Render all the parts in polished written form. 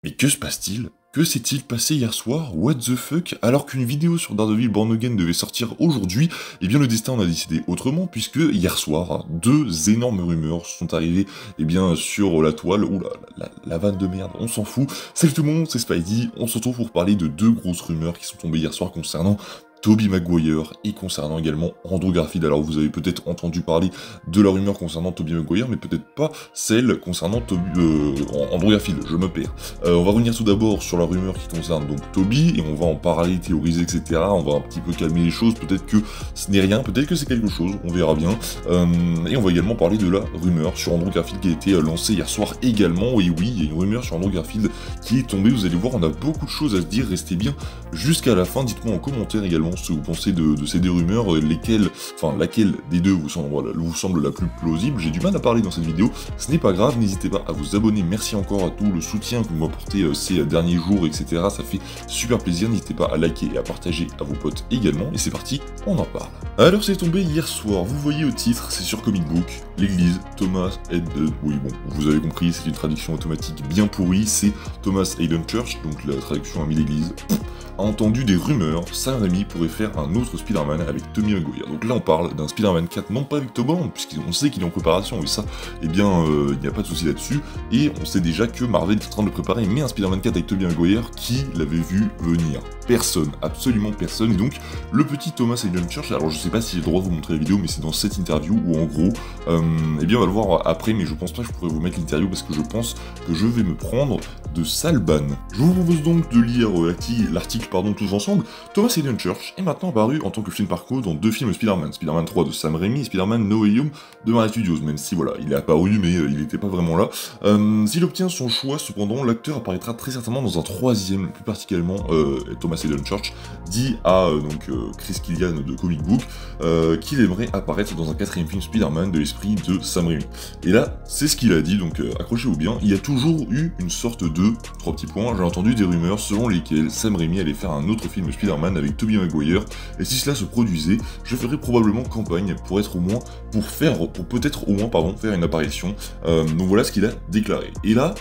Mais que se passe-t-il? Que s'est-il passé hier soir? What the fuck? Alors qu'une vidéo sur Daredevil Born Again devait sortir aujourd'hui, eh bien le destin en a décidé autrement, puisque hier soir, deux énormes rumeurs sont arrivées sur la toile. Oula, la vanne de merde, on s'en fout. Salut tout le monde, c'est Spidey, on se retrouve pour parler de deux grosses rumeurs qui sont tombées hier soir concernant Tobey Maguire et concernant également Andrew Garfield. Alors vous avez peut-être entendu parler de la rumeur concernant Tobey Maguire, mais peut-être pas celle concernant Andrew Garfield, je me perds. On va revenir tout d'abord sur la rumeur qui concerne donc Tobey, et on va en parler, théoriser, etc. On va un petit peu calmer les choses, peut-être que ce n'est rien, peut-être que c'est quelque chose, on verra bien. Et on va également parler de la rumeur sur Andrew Garfield qui a été lancée hier soir également. Et oui, il y a une rumeur sur Andrew Garfield qui est tombée, vous allez voir, on a beaucoup de choses à se dire, restez bien jusqu'à la fin, dites-moi en commentaire également ce que vous pensez de ces deux rumeurs, laquelle des deux vous semble la plus plausible. J'ai du mal à parler dans cette vidéo, ce n'est pas grave, n'hésitez pas à vous abonner, merci encore à tout le soutien que vous m'apportez ces derniers jours, etc. Ça fait super plaisir, n'hésitez pas à liker et à partager à vos potes également, et c'est parti, on en parle. Alors c'est tombé hier soir, vous voyez au titre, c'est sur Comic Book, l'église, Thomas Hayden, oui bon, vous avez compris, c'est une traduction automatique bien pourrie, c'est Thomas Hayden Church, donc la traduction a mis l'église, a entendu des rumeurs, Sam Raimi pourrait faire un autre Spider-Man avec Tobey Maguire. Donc là on parle d'un Spider-Man 4, non pas avec Tom Holland, puisqu'on sait qu'il est en préparation, et ça, il n'y a pas de souci là-dessus, et on sait déjà que Marvel est en train de le préparer, mais un Spider-Man 4 avec Tobey Maguire, qui l'avait vu venir? Personne, absolument personne, et donc le petit Thomas Hayden Church, alors je sais pas si j'ai le droit de vous montrer la vidéo, mais c'est dans cette interview où en gros, on va le voir après, mais je pense pas que je pourrais vous mettre l'interview parce que je pense que je vais me prendre de sale ban. Je vous propose donc de lire l'article tous ensemble. Thomas Hayden Church est maintenant apparu en tant que film parcours dans deux films Spider-Man, Spider-Man 3 de Sam Raimi et Spider-Man No Way Home de Marvel Studios, même si voilà, il est apparu mais il n'était pas vraiment là. S'il obtient son choix, cependant, l'acteur apparaîtra très certainement dans un troisième, plus particulièrement Thomas Hayden Church dit à Chris Killian de Comic Book qu'il aimerait apparaître dans un quatrième film Spider-Man de l'esprit de Sam Raimi. Et là, c'est ce qu'il a dit, donc accrochez-vous bien, il y a toujours eu une sorte de, 3 petits points, j'ai entendu des rumeurs selon lesquelles Sam Raimi allait faire un autre film Spider-Man avec Tobey Maguire, et si cela se produisait, je ferais probablement campagne pour peut-être au moins faire une apparition. Donc voilà ce qu'il a déclaré. Et là,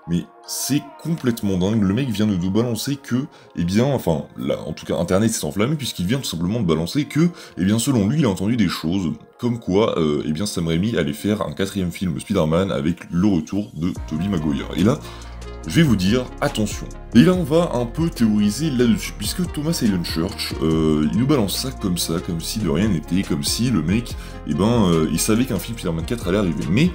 mais c'est complètement dingue, le mec vient de nous balancer que, là, en tout cas, Internet s'est enflammé puisqu'il vient tout simplement de balancer que, selon lui, il a entendu des choses, comme quoi, Sam Raimi allait faire un quatrième film Spider-Man avec le retour de Tobey Maguire. Et là, je vais vous dire, attention. Et là, on va un peu théoriser là-dessus, puisque Thomas Hayden Church, il nous balance ça, comme si de rien n'était, comme si le mec, il savait qu'un film Spider-Man 4 allait arriver. Mais,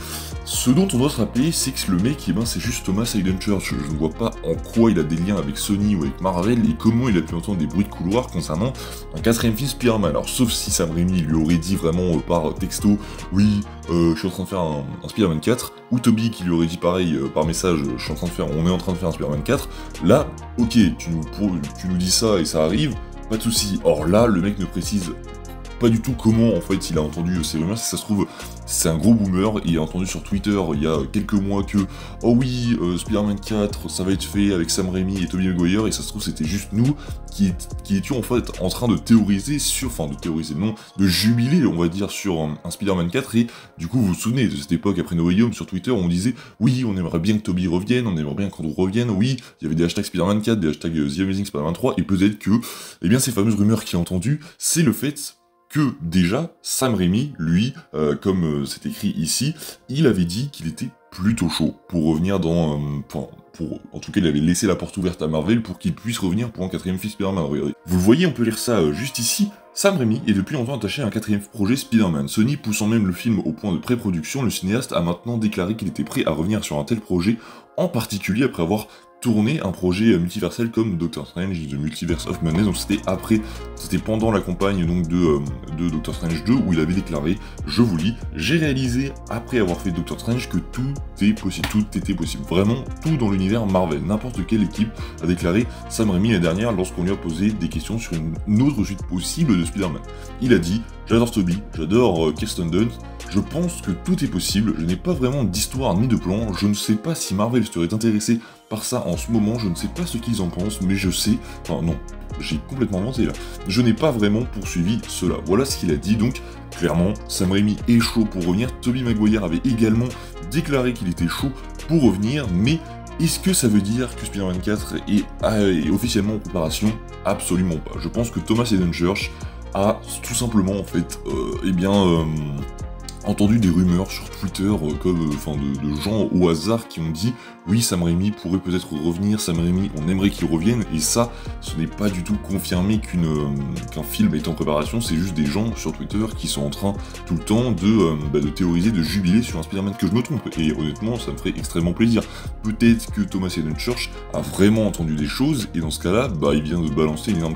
ce dont on doit se rappeler, c'est que le mec, c'est juste Thomas Hayden Church. Je ne vois pas en quoi il a des liens avec Sony ou avec Marvel, et comment il a pu entendre des bruits de couloir concernant un quatrième film Spider-Man. Alors, sauf si Sam Raimi lui aurait dit vraiment par texto, oui, je suis en train de faire un Spider-Man 4, ou Tobey qui lui aurait dit pareil par message, on est en train de faire un Spider-Man 4, là, ok, tu nous dis ça et ça arrive, pas de souci. Or là, le mec ne précise pas du tout comment en fait il a entendu ces rumeurs. Si ça se trouve, c'est un gros boomer, il a entendu sur Twitter il y a quelques mois que oh oui, Spider-Man 4 ça va être fait avec Sam Raimi et Tobey Maguire, et ça se trouve c'était juste nous qui étions en fait en train de théoriser de jubiler on va dire sur un Spider-Man 4, et du coup vous vous souvenez de cette époque après No Way Home sur Twitter on disait oui on aimerait bien que Tobey revienne, on aimerait bien qu'Andrew revienne, oui il y avait des hashtags Spider-Man 4, des hashtags The Amazing Spider-Man 3, et peut-être que ces fameuses rumeurs qu'il a entendues, c'est le fait que déjà, Sam Raimi, lui, comme c'est écrit ici, il avait dit qu'il était plutôt chaud pour revenir dans... en tout cas, il avait laissé la porte ouverte à Marvel pour qu'il puisse revenir pour un quatrième film Spider-Man. Regardez. Vous le voyez, on peut lire ça juste ici. Sam Raimi est depuis longtemps attaché à un quatrième projet Spider-Man. Sony poussant même le film au point de pré-production, le cinéaste a maintenant déclaré qu'il était prêt à revenir sur un tel projet, en particulier après avoir tourné un projet multiversel comme Doctor Strange The Multiverse of Madness. Donc c'était pendant la campagne donc de Doctor Strange 2 où il avait déclaré, je vous lis, j'ai réalisé après avoir fait Doctor Strange que tout était possible, vraiment tout dans l'univers Marvel. N'importe quelle équipe, a déclaré Sam Raimi la dernière lorsqu'on lui a posé des questions sur une autre suite possible de Spider-Man. Il a dit, j'adore Tobey, j'adore Kirsten Dunst, je pense que tout est possible, je n'ai pas vraiment d'histoire ni de plan, je ne sais pas si Marvel serait intéressé par ça en ce moment, je ne sais pas ce qu'ils en pensent, mais je sais... Enfin non, j'ai complètement menté là. Je n'ai pas vraiment poursuivi cela. Voilà ce qu'il a dit, donc clairement, Sam Raimi est chaud pour revenir. Tobey Maguire avait également déclaré qu'il était chaud pour revenir, mais Est-ce que ça veut dire que Spider-Man 4 est officiellement en préparation? Absolument pas. Je pense que Thomas Hayden Church a tout simplement en fait, entendu des rumeurs sur Twitter de gens au hasard qui ont dit oui, Sam Raimi pourrait peut-être revenir, Sam Raimi on aimerait qu'il revienne, et ça ce n'est pas du tout confirmé qu'un film est en préparation, c'est juste des gens sur Twitter qui sont en train tout le temps de théoriser, de jubiler sur un Spider-Man. Que je me trompe, et honnêtement ça me ferait extrêmement plaisir. Peut-être que Thomas Hayden Church a vraiment entendu des choses, et dans ce cas-là, il vient de balancer une énorme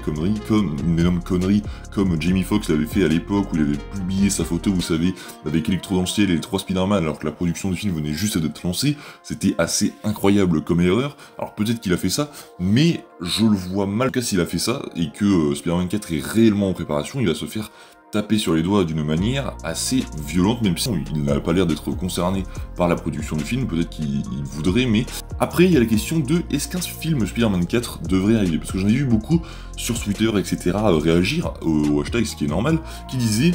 connerie comme Jamie Foxx l'avait fait à l'époque où il avait publié sa photo, vous savez, avec Electro dans le ciel et les 3 Spider-Man alors que la production du film venait juste d'être lancée. C'était assez incroyable comme erreur. Alors peut-être qu'il a fait ça, mais je le vois mal que s'il a fait ça et que Spider-Man 4 est réellement en préparation, il va se faire taper sur les doigts d'une manière assez violente, même si il n'a pas l'air d'être concerné par la production du film, peut-être qu'il voudrait, mais après il y a la question de est-ce qu'un film Spider-Man 4 devrait arriver, parce que j'en ai vu beaucoup sur Twitter, etc., réagir au hashtag, ce qui est normal, qui disaient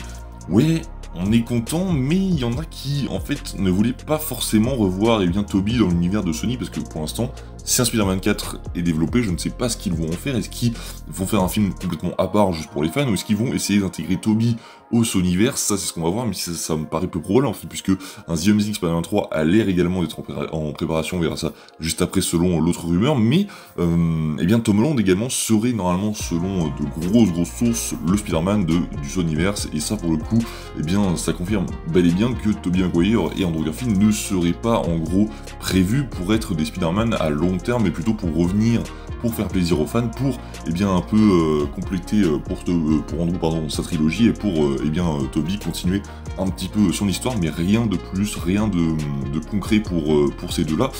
ouais, on est content, mais il y en a qui, en fait, ne voulaient pas forcément revoir Tobey dans l'univers de Sony, parce que pour l'instant, si un Spider-Man 4 est développé, je ne sais pas ce qu'ils vont en faire. Est-ce qu'ils vont faire un film complètement à part juste pour les fans, ou est-ce qu'ils vont essayer d'intégrer Tobey au Sonyverse? Ça, c'est ce qu'on va voir, mais ça me paraît peu probable, en fait, puisque un The Amazing Spider-Man 3 a l'air également d'être en préparation, on verra ça juste après selon l'autre rumeur, mais Tom Holland également serait normalement, selon de grosses sources, le Spider-Man du Sonyverse, et ça, pour le coup, ça confirme bel et bien que Tobey Maguire et Andrew Garfield ne seraient pas, en gros, prévus pour être des Spider-Man à long terme, mais plutôt pour revenir, pour faire plaisir aux fans, pour un peu compléter pour Andrew sa trilogie, et pour Tobey continuer un petit peu son histoire, mais rien de plus, rien de concret pour ces deux-là.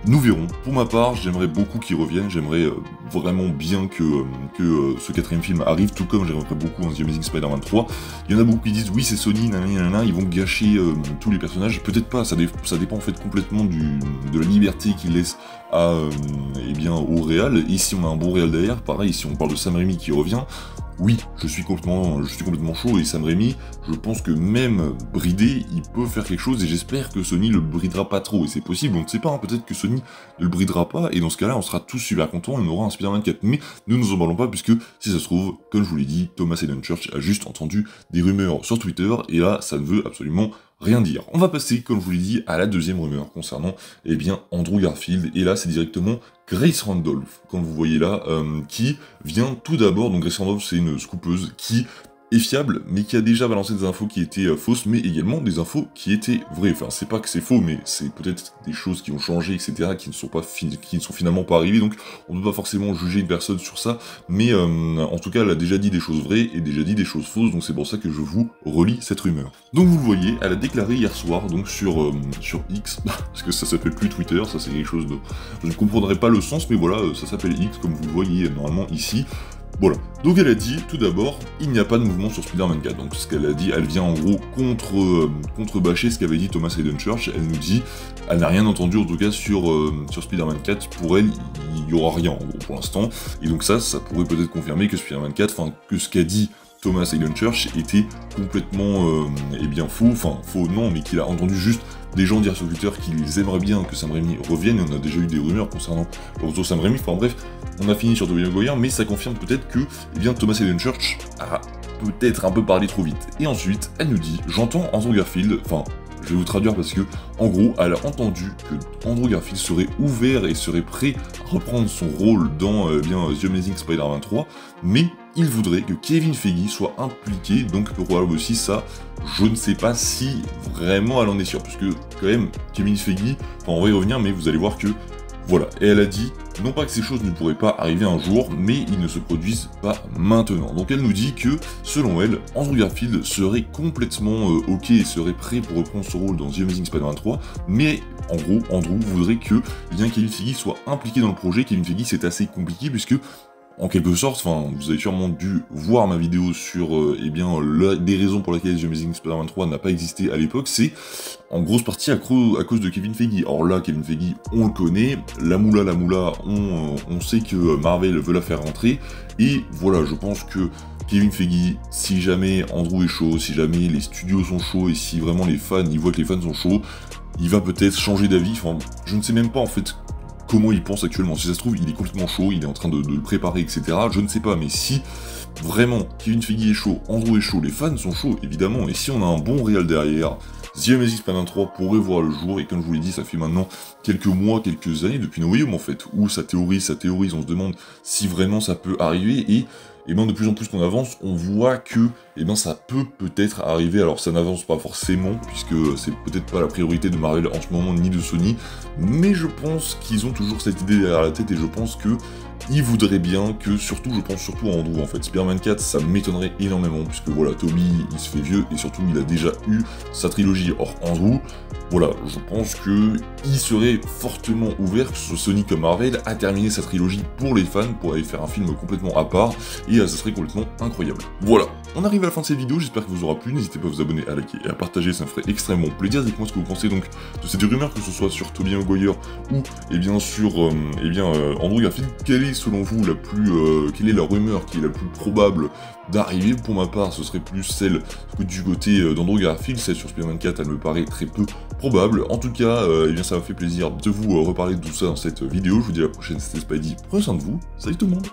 Nous verrons. Pour ma part, j'aimerais beaucoup qu'ils reviennent, j'aimerais vraiment bien que ce 4ème film arrive, tout comme j'aimerais beaucoup un The Amazing Spider-Man 3. Il y en a beaucoup qui disent oui c'est Sony, nanana, ils vont gâcher tous les personnages. Peut-être pas, ça dépend en fait complètement de la liberté qu'ils laissent au réal. Et si on a un bon réal derrière, pareil, si on parle de Sam Raimi qui revient, oui, je suis complètement chaud, et Sam Raimi, je pense que même bridé, il peut faire quelque chose, et j'espère que Sony le bridera pas trop, et c'est possible, on ne sait pas, peut-être que Sony ne le bridera pas, et dans ce cas-là, on sera tous super contents, et on aura un Spider-Man 4, mais ne nous en parlons pas, puisque, si ça se trouve, comme je vous l'ai dit, Thomas Hayden Church a juste entendu des rumeurs sur Twitter, et là, ça ne veut absolument rien dire. On va passer, comme je vous l'ai dit, à la deuxième rumeur concernant, Andrew Garfield, et là, c'est directement Grace Randolph, comme vous voyez là, qui vient tout d'abord, donc Grace Randolph, c'est une scoopeuse qui est fiable, mais qui a déjà balancé des infos qui étaient fausses, mais également des infos qui étaient vraies. Enfin, c'est pas que c'est faux, mais c'est peut-être des choses qui ont changé, etc., qui ne sont finalement pas arrivées, donc on ne peut pas forcément juger une personne sur ça, mais en tout cas, elle a déjà dit des choses vraies et déjà dit des choses fausses, donc c'est pour ça que je vous relis cette rumeur. Donc vous le voyez, elle a déclaré hier soir, donc sur X, parce que ça s'appelle plus Twitter, ça c'est quelque chose de... Je ne comprendrai pas le sens, mais voilà, ça s'appelle X, comme vous le voyez normalement ici. Voilà, donc elle a dit, tout d'abord, il n'y a pas de mouvement sur Spider-Man 4, donc ce qu'elle a dit, elle vient en gros contrebâcher ce qu'avait dit Thomas Hayden Church, elle nous dit, elle n'a rien entendu en tout cas sur Spider-Man 4, pour elle, il n'y aura rien en gros pour l'instant, et donc ça pourrait peut-être confirmer que Spider-Man 4, que ce qu'a dit Thomas Hayden Church était complètement faux non, mais qu'il a entendu juste des gens dire sur Twitter qu'ils aimeraient bien que Sam Raimi revienne, et on a déjà eu des rumeurs concernant le retour de Sam Raimi, enfin bref, on a fini sur Tobey Maguire, mais ça confirme peut-être que Thomas Hayden Church a peut-être un peu parlé trop vite. Et ensuite, elle nous dit, j'entends Andrew Garfield, je vais vous traduire parce que, en gros, elle a entendu que Andrew Garfield serait ouvert et serait prêt à reprendre son rôle dans The Amazing Spider-Man 3, mais il voudrait que Kevin Feige soit impliqué, donc probablement aussi ça, je ne sais pas si vraiment elle en est sûre, parce que quand même, Kevin Feige, on va y revenir, mais vous allez voir que, voilà, et elle a dit, non pas que ces choses ne pourraient pas arriver un jour, mais ils ne se produisent pas maintenant. Donc elle nous dit que, selon elle, Andrew Garfield serait complètement ok et serait prêt pour reprendre son rôle dans The Amazing Spider-Man 3, mais en gros, Andrew voudrait que Kevin Feige soit impliqué dans le projet. Kevin Feige, c'est assez compliqué puisque, en quelque sorte, vous avez sûrement dû voir ma vidéo sur des raisons pour lesquelles The Amazing Spider-Man 3 n'a pas existé à l'époque, c'est en grosse partie à cause de Kevin Feige. Or là, Kevin Feige, on le connaît, la moula, on sait que Marvel veut la faire rentrer, et voilà, je pense que Kevin Feige, si jamais Andrew est chaud, si jamais les studios sont chauds, et si vraiment les fans, ils voient que les fans sont chauds, il va peut-être changer d'avis, je ne sais même pas en fait comment il pense actuellement. Si ça se trouve, il est complètement chaud, il est en train de le préparer, etc. Je ne sais pas, mais si vraiment Kevin Feige est chaud, Andrew est chaud, les fans sont chauds, évidemment, et si on a un bon réal derrière, The Amazing Spider-Man 3 pourrait voir le jour, et comme je vous l'ai dit, ça fait maintenant quelques mois, quelques années, depuis No Way Home en fait, où ça théorise, on se demande si vraiment ça peut arriver, et bien de plus en plus qu'on avance, on voit que ça peut peut-être arriver. Alors ça n'avance pas forcément, puisque c'est peut-être pas la priorité de Marvel en ce moment, ni de Sony, mais je pense qu'ils ont toujours cette idée derrière la tête, et je pense que ils voudraient bien que, je pense surtout à Andrew en fait. Spider-Man 4, ça m'étonnerait énormément, puisque voilà, Tobey, il se fait vieux, et surtout il a déjà eu sa trilogie. Or Andrew, voilà, je pense que il serait fortement ouvert, que ce soit Sony comme Marvel, à terminer sa trilogie pour les fans, pour aller faire un film complètement à part, et ça serait complètement incroyable. Voilà, on arrive à la fin de cette vidéo, j'espère que vous aura plu, n'hésitez pas à vous abonner, à liker et à partager, ça me ferait extrêmement plaisir. Dites-moi ce que vous pensez donc de ces deux rumeurs, que ce soit sur Tobey Maguire ou sur Andrew Garfield. Quelle est selon vous quelle est la rumeur qui est la plus probable d'arriver? Pour ma part, ce serait plus celle du côté d'Andrew Garfield, celle sur Spider-Man 4, elle me paraît très peu probable. En tout cas, ça m'a fait plaisir de vous reparler de tout ça dans cette vidéo. Je vous dis à la prochaine, c'était Spidey, prenez soin de vous, salut tout le monde.